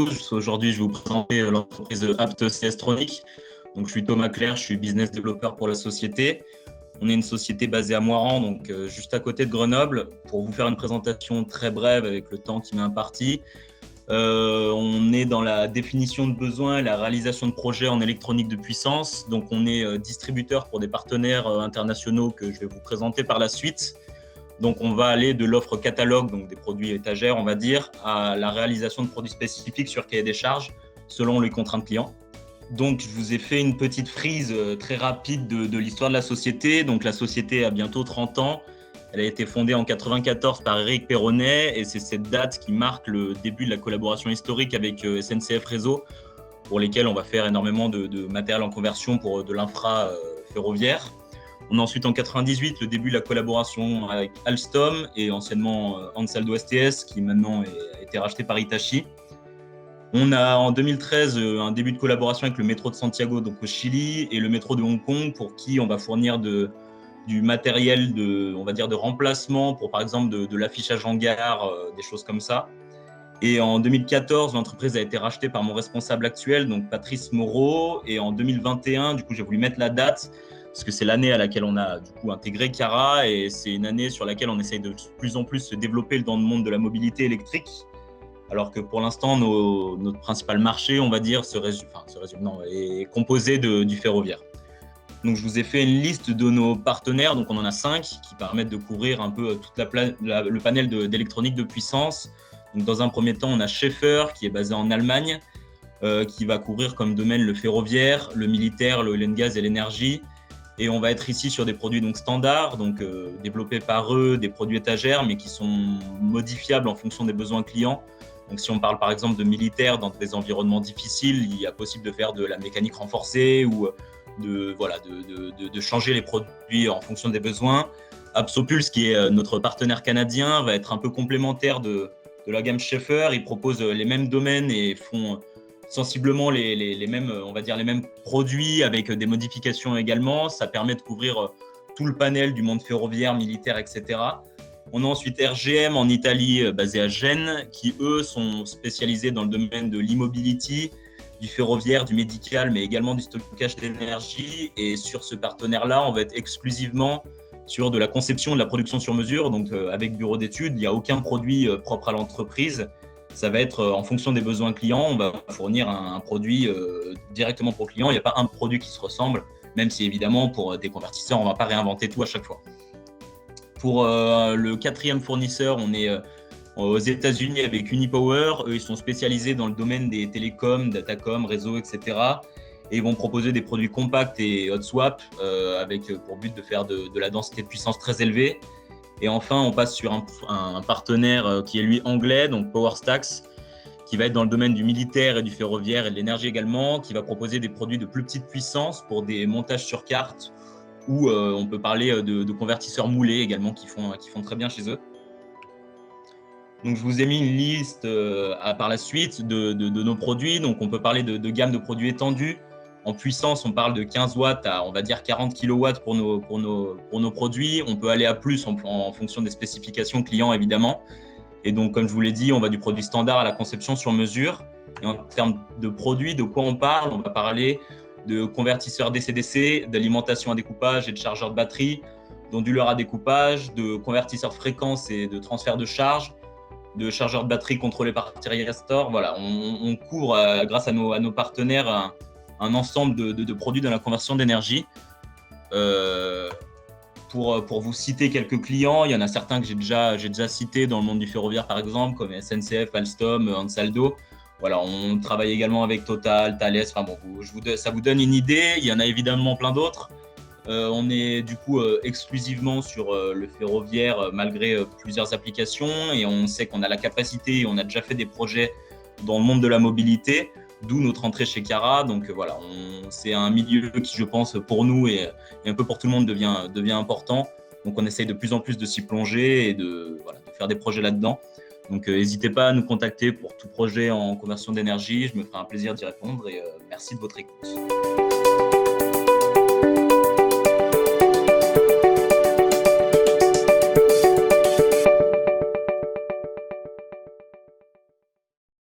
tous. Aujourd'hui, je vais vous présenter l'entreprise Apt CS-Tronic. Donc, je suis Thomas Clerc, je suis business développeur pour la société. On est une société basée à Moirans, donc juste à côté de Grenoble. Pour vous faire une présentation très brève avec le temps qui m'est imparti, on est dans la définition de besoins et la réalisation de projets en électronique de puissance. Donc, on est distributeur pour des partenaires internationaux que je vais vous présenter par la suite. Donc, on va aller de l'offre catalogue, donc des produits étagères, on va dire, à la réalisation de produits spécifiques sur cahier des charges selon les contraintes clients. Donc, je vous ai fait une petite frise très rapide de l'histoire de la société. Donc, la société a bientôt 30 ans. Elle a été fondée en 1994 par Éric Perronnet et c'est cette date qui marque le début de la collaboration historique avec SNCF Réseau, pour lesquels on va faire énormément de matériel en conversion pour de l'infra ferroviaire. On a ensuite en 1998 le début de la collaboration avec Alstom et anciennement Ansaldo STS, qui maintenant a été racheté par Hitachi. On a en 2013 un début de collaboration avec le métro de Santiago, donc au Chili, et le métro de Hong Kong, pour qui on va fournir du matériel on va dire de remplacement pour par exemple de l'affichage en gare, des choses comme ça. Et en 2014, l'entreprise a été rachetée par mon responsable actuel, donc Patrice Moreau. Et en 2021, du coup, j'ai voulu mettre la date parce que c'est l'année à laquelle on a du coup intégré Cara et c'est une année sur laquelle on essaye de plus en plus se développer dans le monde de la mobilité électrique. Alors que pour l'instant, notre principal marché, on va dire, est composé du ferroviaire. Donc, je vous ai fait une liste de nos partenaires. Donc, on en a 5 qui permettent de couvrir un peu toute le panel d'électronique de puissance. Donc, dans un premier temps, on a Schaeffer qui est basé en Allemagne, qui va couvrir comme domaine le ferroviaire, le militaire, le oil and gas et l'énergie. Et on va être ici sur des produits donc standards, donc développés par eux, des produits étagères, mais qui sont modifiables en fonction des besoins clients. Donc, si on parle par exemple de militaire dans des environnements difficiles, il est possible de faire de la mécanique renforcée ou de changer les produits en fonction des besoins. Absolpulse, qui est notre partenaire canadien, va être un peu complémentaire de la gamme Schaeffer. Ils proposent les mêmes domaines et font sensiblement les mêmes, on va dire les mêmes produits avec des modifications également. Ça permet de couvrir tout le panel du monde ferroviaire, militaire, etc. On a ensuite RGM en Italie, basé à Gênes, qui eux sont spécialisés dans le domaine de l'e-mobility, du ferroviaire, du médical, mais également du stockage d'énergie. Et sur ce partenaire-là, on va être exclusivement sur de la conception et de la production sur mesure. Donc, avec bureau d'études, il n'y a aucun produit propre à l'entreprise. Ça va être en fonction des besoins clients. On va fournir un produit directement pour le client. Il n'y a pas un produit qui se ressemble, même si évidemment, pour des convertisseurs, on ne va pas réinventer tout à chaque fois. Pour le quatrième fournisseur, on est aux États-Unis avec Unipower. Eux, ils sont spécialisés dans le domaine des télécoms, datacom, réseaux, etc. Et ils vont proposer des produits compacts et hot swap avec pour but de faire de la densité de puissance très élevée. Et enfin, on passe sur un partenaire qui est lui anglais, donc PowerStax, qui va être dans le domaine du militaire et du ferroviaire et de l'énergie également, qui va proposer des produits de plus petite puissance pour des montages sur carte, ou on peut parler de convertisseurs moulés également qui font très bien chez eux. Donc, je vous ai mis une liste par la suite de nos produits. Donc, on peut parler de gamme de produits étendus. En puissance, on parle de 15 watts à, on va dire, 40 kilowatts pour nos produits. On peut aller à plus en fonction des spécifications clients, évidemment. Et donc, comme je vous l'ai dit, on va du produit standard à la conception sur mesure. Et en termes de produits, de quoi on parle? On va parler de convertisseurs DC-DC, d'alimentation à découpage et de chargeurs de batterie, d'onduleurs à découpage, de convertisseurs de fréquence et de transfert de charge, de chargeurs de batterie contrôlés par Thyristor. Voilà, on couvre, grâce à nos partenaires, un ensemble de produits dans la conversion d'énergie. Pour vous citer quelques clients, il y en a certains que j'ai déjà cités dans le monde du ferroviaire, par exemple, comme SNCF, Alstom, Ansaldo. Voilà, on travaille également avec Total, Thales. Enfin bon, ça vous donne une idée. Il y en a évidemment plein d'autres. On est du coup exclusivement sur le ferroviaire malgré plusieurs applications, et on sait qu'on a la capacité, on a déjà fait des projets dans le monde de la mobilité, d'où notre entrée chez Cara. Donc voilà, c'est un milieu qui, je pense, pour nous et un peu pour tout le monde devient important. Donc on essaye de plus en plus de s'y plonger et de faire des projets là-dedans. Donc n'hésitez pas à nous contacter pour tout projet en conversion d'énergie. Je me ferai un plaisir d'y répondre et merci de votre écoute.